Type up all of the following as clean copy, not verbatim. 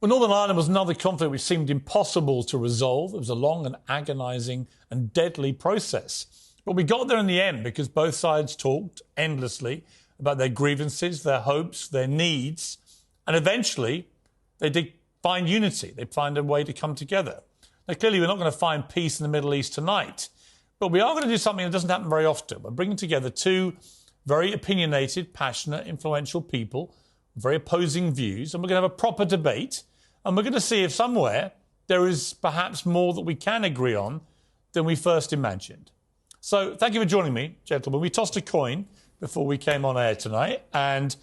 Well, Northern Ireland was another conflict which seemed impossible to resolve. It was a long and agonising and deadly process. But we got there in the end because both sides talked endlessly about their grievances, their hopes, their needs, and eventually they did find unity. They find a way to come together. Now, clearly, we're not going to find peace in the Middle East tonight, but we are going to do something that doesn't happen very often. We're bringing together two very opinionated, passionate, influential people, very opposing views, and we're going to have a proper debate, and we're going to see if somewhere there is perhaps more that we can agree on than we first imagined. So thank you for joining me, gentlemen. We tossed a coin before we came on air tonight, and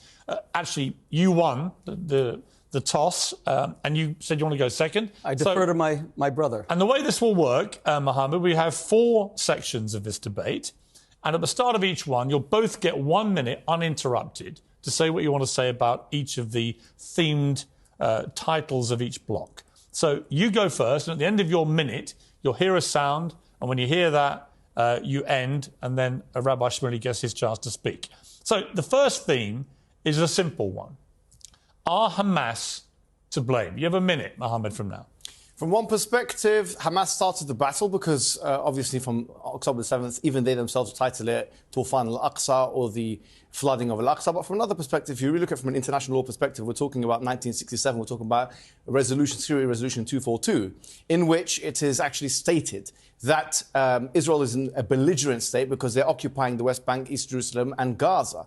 actually you won the toss, and you said you want to go second. I defer to my brother. And the way this will work, Mohammed, we have 4 sections of this debate, and at the start of each one, you'll both get 1 minute uninterrupted to say what you want to say about each of the themed titles of each block. So you go first, and at the end of your minute, you'll hear a sound, and when you hear that, you end, and then Rabbi Shmuley gets his chance to speak. So the first theme is a simple one. Are Hamas to blame? You have a minute, Mohammed, from now. From one perspective, Hamas started the battle because, obviously, from October 7th, even they themselves title it Tufan al-Aqsa or the flooding of al-Aqsa. But from another perspective, if you really look at it from an international law perspective, we're talking about 1967, we're talking about Security Resolution 242, in which it is actually stated that Israel is in a belligerent state because they're occupying the West Bank, East Jerusalem and Gaza.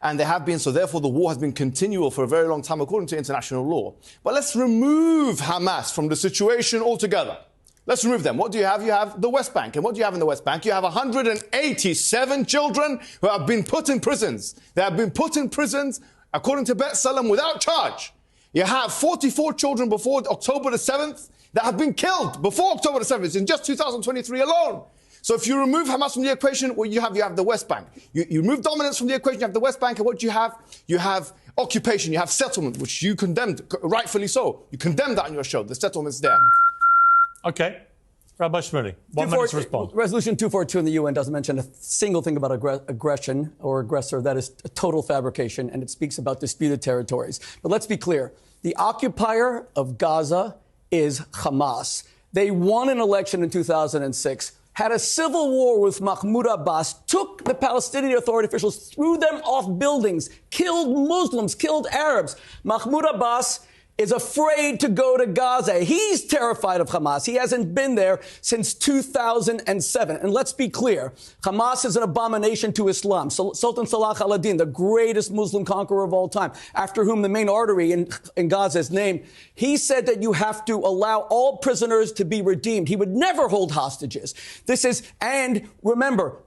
And they have been, so therefore the war has been continual for a very long time according to international law. But let's remove Hamas from the situation altogether. Let's remove them. What do you have? You have the West Bank. And what do you have in the West Bank? You have 187 children who have been put in prisons. They have been put in prisons, according to Bet Salem, without charge. You have 44 children before October the 7th that have been killed before October the 7th in just 2023 alone. So if you remove Hamas from the equation, what you have the West Bank. You remove dominance from the equation, you have the West Bank, and what you have occupation, you have settlement, which you condemned, rightfully so. You condemned that on your show. The settlement's there. OK. Rabbi Shmuley, 1 minute to respond. Resolution 242 in the UN doesn't mention a single thing about aggression or aggressor. That is a total fabrication, and it speaks about disputed territories. But let's be clear. The occupier of Gaza is Hamas. They won an election in 2006, had a civil war with Mahmoud Abbas, took the Palestinian Authority officials, threw them off buildings, killed Muslims, killed Arabs. Mahmoud Abbas is afraid to go to Gaza. He's terrified of Hamas. He hasn't been there since 2007. And let's be clear, Hamas is an abomination to Islam. Sultan Salah al-Din, the greatest Muslim conqueror of all time, after whom the main artery in Gaza is named, he said that you have to allow all prisoners to be redeemed. He would never hold hostages. And remember,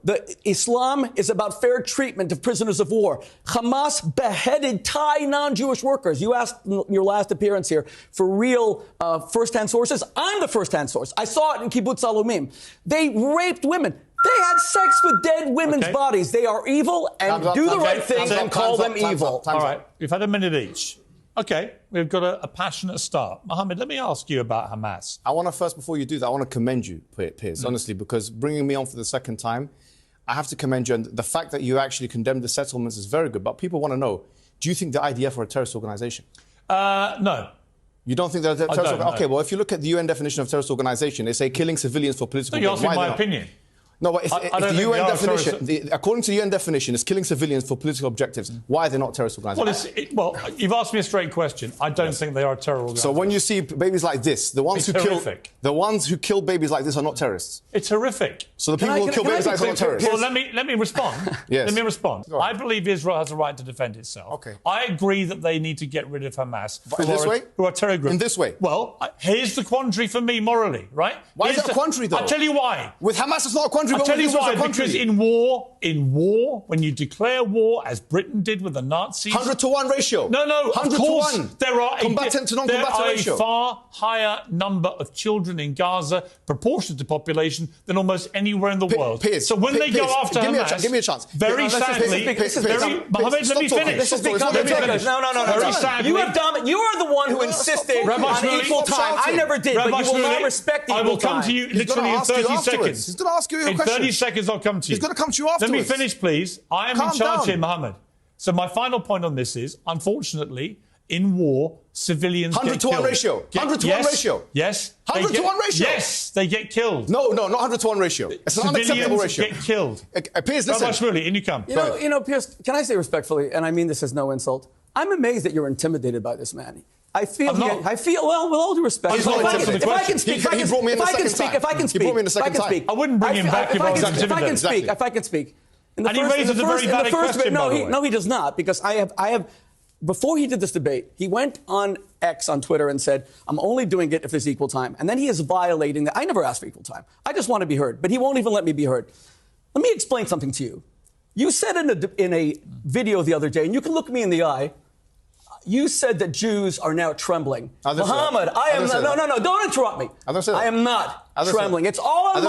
Islam is about fair treatment of prisoners of war. Hamas beheaded Thai non-Jewish workers. You asked in your last appearance here for real first-hand sources. I'm the first-hand source. I saw it in Kibbutz Alumim. They raped women. They had sex with dead women's bodies. They are evil, and do the right thing and call them evil. All right, we've had a minute each. OK, we've got a passionate start. Mohammed, let me ask you about Hamas. I want to first, before you do that, I want to commend you, Piers, honestly, because bringing me on for the second time, I have to commend you. And the fact that you actually condemned the settlements is very good. But people want to know, do you think the IDF are a terrorist organisation? No. You don't think they're a terrorist organisation? OK, well, if you look at the UN definition of terrorist organisation, they say killing civilians for political gain. So you're asking my opinion? No, but if the UN definition, according to the UN definition, it's killing civilians for political objectives. Why are they not terrorist organisations? Well, you've asked me a straight question. I don't think they are a terror organisation. So when you see babies like this, the ones who kill babies like this are not terrorists. It's horrific. So the people who kill babies like this are not terrorists. Well, let me respond. Yes. Let me respond. I believe Israel has a right to defend itself. Okay. I agree that they need to get rid of Hamas. Who are terror groups. In this way? Well, here's the quandary for me morally, right? Why is it a quandary, though? I'll tell you why. With Hamas, it's not a quandary. I'll tell you why. Because in war, when you declare war, as Britain did with the Nazis... 100-to-1 ratio. No, 100 of course, to 1. There are combatant to non-combatant ratio. A far higher number of children in Gaza, proportionate to population, than almost anywhere in the world. Piers, so when they go after Hamas... Give me a chance. Very sadly... Mohammed, let me finish. This has become... No. Very sadly... You are the one who insisted on equal time. I never did, but you will not respect equal time. I will come to you literally in 30 seconds. He's going to ask you a question. In 30 seconds, I'll come to you. He's going to come to you afterwards. Let me finish, please. I am in charge here, Mohammed. So my final point on this is, unfortunately, in war, civilians 100 get to 1 killed. ratio. 100 to 1 ratio. Yes. 100 to 1 ratio. Yes, they get killed. No, not 100 to 1 ratio. It's an unacceptable ratio. Civilians get killed. Piers, listen. Rabbi Shmuley, in you come. You know, Piers, can I say respectfully, and I mean this as no insult, I'm amazed that you're intimidated by this man. I feel, well, with all due respect, if I can speak, He brought me in the second time. He brought me in the second time. I wouldn't bring him back if I was intimidated. If I can speak. And he raises a very valid question, by the way. No, he does not, because I have, before he did this debate, he went on X on Twitter and said, I'm only doing it if there's equal time. And then he is violating that. I never asked for equal time. I just want to be heard. But he won't even let me be heard. Let me explain something to you. You said in a video the other day, and you can look me in the eye, you said that Jews are now trembling. Mohammed, I am not. No, don't interrupt me. I am not trembling. It's all on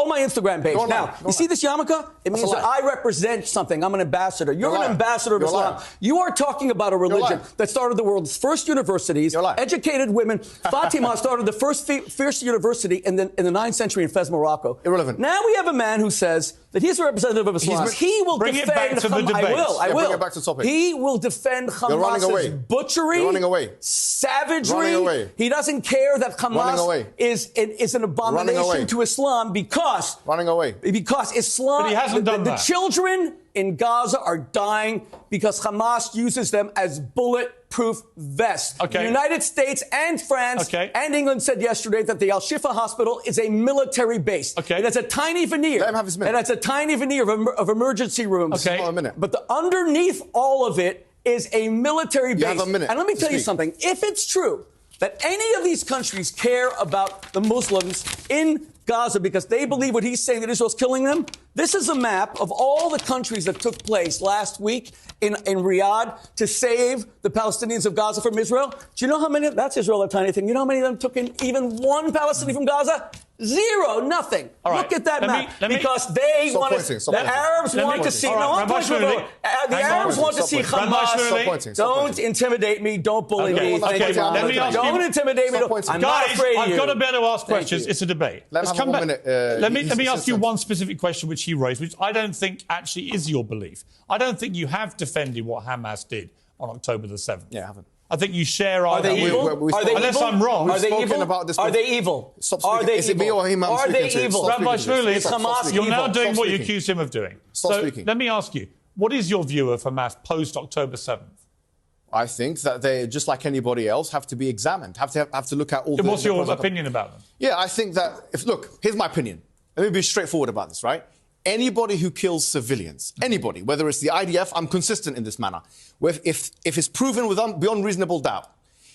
my Instagram page. Now, you see this yarmulke? It means that I represent something. I'm an ambassador. You're an ambassador of Islam. You are talking about a religion that started the world's first universities, educated women. Fatima started the first university in the 9th century in Fez, Morocco. Irrelevant. Now we have a man who says that he's a representative of Islam. He will defend Hamas. I will. Bring it back to the topic. He will defend Hamas's butchery, savagery. You're running away. He doesn't care that Hamas is an abomination to Islam because Islam. But he hasn't done that. The children in Gaza are dying because Hamas uses them as bulletproof vests. Okay. The United States and France and England said yesterday that the Al-Shifa hospital is a military base. Okay. It has a tiny veneer. Let him have his minute. It has a tiny veneer of emergency rooms. Okay. Hold on a minute. But underneath all of it is a military base. You have a minute. And let me tell you something. If it's true that any of these countries care about the Muslims in Gaza because they believe what he's saying, that Israel's killing them, this is a map of all the countries that took place last week in Riyadh to save the Palestinians of Gaza from Israel. Do you know how many? That's Israel, a tiny thing. You know how many of them took in even one Palestinian from Gaza? Zero, nothing. Look at that map. Because they want to. The Arabs want to see. The Arabs want to see Hamas. Don't intimidate me. Don't bully me. Don't intimidate me. I'm not afraid of you. I've got to be able to ask questions. It's a debate. Let's come back. Let me ask you one specific question which he raised, which I don't think actually is your belief. I don't think you have defended what Hamas did on October the 7th. Yeah, I haven't. I think you share our... Are they evil? Unless I'm wrong. Are they evil? Are they evil? Is it me or him I'm speaking to? Are they evil? Rabbi Shmuley, is Hamas you're evil? now doing what you accused him of doing. Stop speaking. Let me ask you, what is your view of Hamas post-October 7th? I think that they, just like anybody else, have to be examined, have to look at all the... What's your opinion about them? Yeah, I think that... Look, here's my opinion. Let me be straightforward about this, right? Anybody who kills civilians, anybody, whether it's the IDF, I'm consistent in this manner. If it's proven beyond reasonable doubt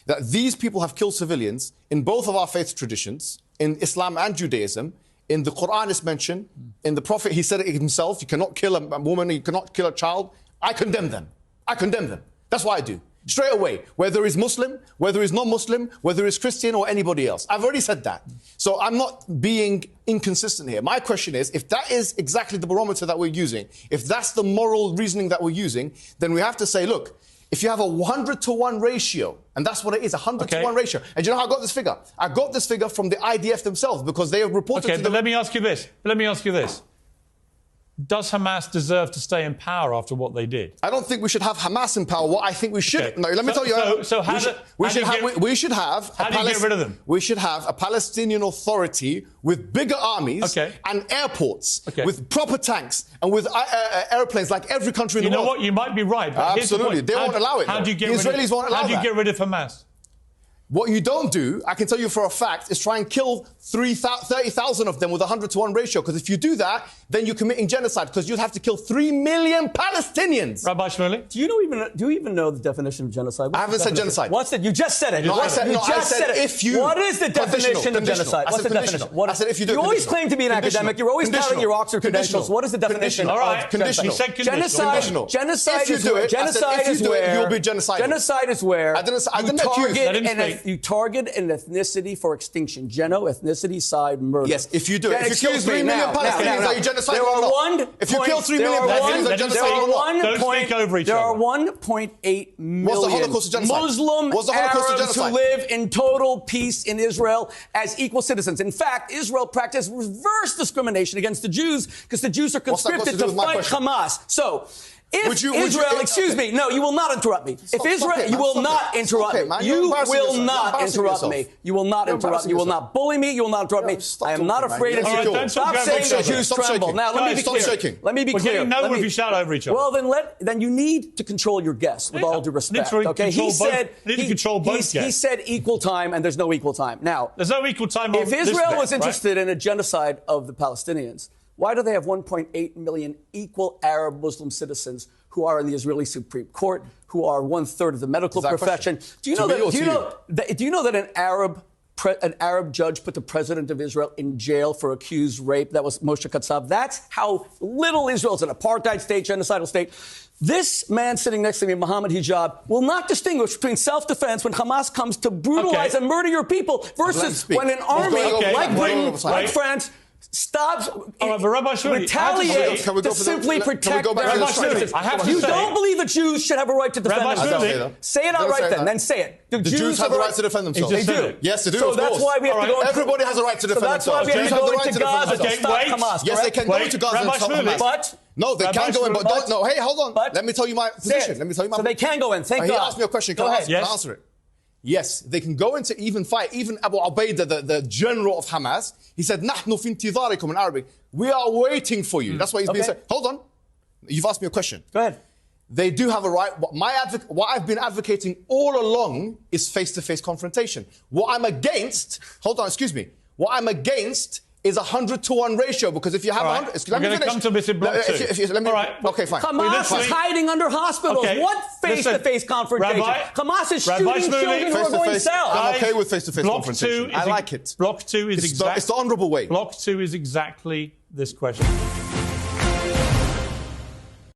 that these people have killed civilians in both of our faith traditions, in Islam and Judaism, in the Quran is mentioned, in the Prophet, he said it himself, you cannot kill a woman, you cannot kill a child. I condemn them. That's what I do. Straight away, whether he's Muslim, whether he's non-Muslim, whether he's Christian or anybody else. I've already said that. So I'm not being inconsistent here. My question is, if that is exactly the barometer that we're using, if that's the moral reasoning that we're using, then we have to say, look, if you have a 100 to 1 ratio, and that's what it is, 100 to 1 ratio. And do you know how I got this figure? I got this figure from the IDF themselves because they have reported to but let me ask you this. Does Hamas deserve to stay in power after what they did? I don't think we should have Hamas in power. What I think we should... No, let me tell you... We should have... How do you get rid of them? We should have a Palestinian Authority with bigger armies and airports, with proper tanks and with airplanes like every country in the world. You know what? You might be right. But absolutely. They won't allow it. The Israelis won't allow that. How do you get rid of Hamas? What you don't do, I can tell you for a fact, is try and kill 30,000 of them with a 100 to 1 ratio. Because if you do that, then you're committing genocide. Because you'd have to kill 3 million Palestinians. Rabbi Shmuley? Do you even know the definition of genocide? I haven't said genocide. What's it? You just said it. I said if you... What is the definition of genocide? What's the definition? I said if you do. You always claim to be an academic. You're always touting your Oxford credentials. What is the definition of conditional? You said conditional. Genocide is where... Genocide is where... You'll be genocidal. Genocide is where... You target an ethnicity for extinction. Ethnicity, side, murder. Yes, if you do it. If you kill 3 million Palestinians, are you genocidal or not? If you kill 3 million Palestinians, are you genocidal or not? Don't speak over each other. There are 1.8 million Muslim Arabs who live in total peace in Israel as equal citizens. In fact, Israel practiced reverse discrimination against the Jews because the Jews are conscripted to fight Hamas. So, If Israel, excuse me, no, you will not interrupt me. If Israel, you will not interrupt me. You will not interrupt me. You will not interrupt me. You will not bully me. You will not interrupt me. I am not afraid of you. Stop saying the Jews tremble. Now, let me be clear. Let me be clear. We're getting nowhere if you shout over each other. Well, then you need to control your guests, with all due respect. Okay, he said he said equal time, and there's no equal time. Now, there's no equal time. If Israel was interested in a genocide of the Palestinians, why do they have 1.8 million equal Arab Muslim citizens who are in the Israeli Supreme Court, who are 1/3 of the medical profession? Do you know that an Arab judge put the president of Israel in jail for accused rape? That was Moshe Katsav. That's how little Israel is an apartheid state, genocidal state. This man sitting next to me, Mohammed Hijab, will not distinguish between self-defense when Hamas comes to brutalize and murder your people versus when an army like Britain, like France, stops, retaliates to simply protect their citizens. You don't believe the Jews should have a right to defend themselves? Say it outright then say it. The Jews have the right to defend themselves. They do. Yes, they do, So that's why we have to go... Everybody has a right to defend themselves. So that's why we have to go into Gaza to stop Hamas. Yes, they can go into Gaza and stop Hamas. But... No, they can go in, but don't... No, hey, hold on. Let me tell you my position. So they can go in, thank God. He asked me a question. Can I answer it? Yes, they can go into even fight. Even Abu Ubaidah, the general of Hamas, he said, "Nahnu fi intidharikum" in Arabic. We are waiting for you. That's what he's been saying. Hold on. You've asked me a question. Go ahead. They do have a right. What I've been advocating all along is face-to-face confrontation. What I'm against... Hold on, excuse me. What I'm against is a 100-to-1 ratio, because if you have 100... We're going to come to this in block two. All right. Okay, fine. Hamas is hiding under hospitals. What face-to-face confrontation? Hamas is shooting children who are going south. I'm okay with face-to-face confrontation. I like it. Block two is exactly... It's the honourable way. Block two is exactly this question.